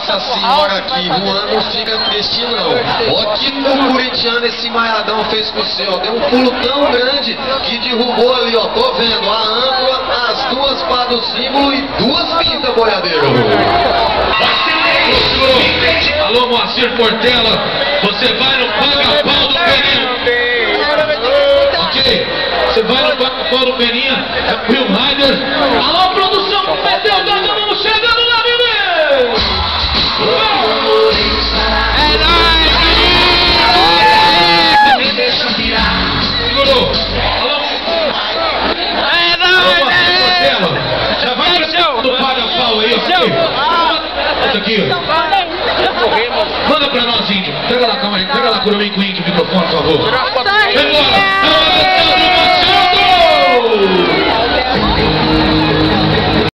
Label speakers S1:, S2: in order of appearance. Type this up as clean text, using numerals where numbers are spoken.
S1: Nossa senhora aqui, Juan não fica triste não. Ó que o corintiano esse Maiadão fez com o seu, deu um pulo tão grande que derrubou ali, ó, tô vendo, a âncora, as duas pás do símbolo e duas pintas, boiadeiro.
S2: Alô, Moacir Portela, você vai no paga-pau do Peninha. Ok, você vai no paga-pau do Peninha, é Will Riders. Alô, produção, meteu o dedo, vamos chegando lá, menino! É nóis! Me deixa virar. Segurou. Alô? É nóis! Alô, Moacir Portela, já vai do paga-pau aí, ok? Aqui, ó. Manda pra nós, índio. Pega lá, calma aí. Pega lá, cura bem com o índio, o microfone, por favor. Vem embora.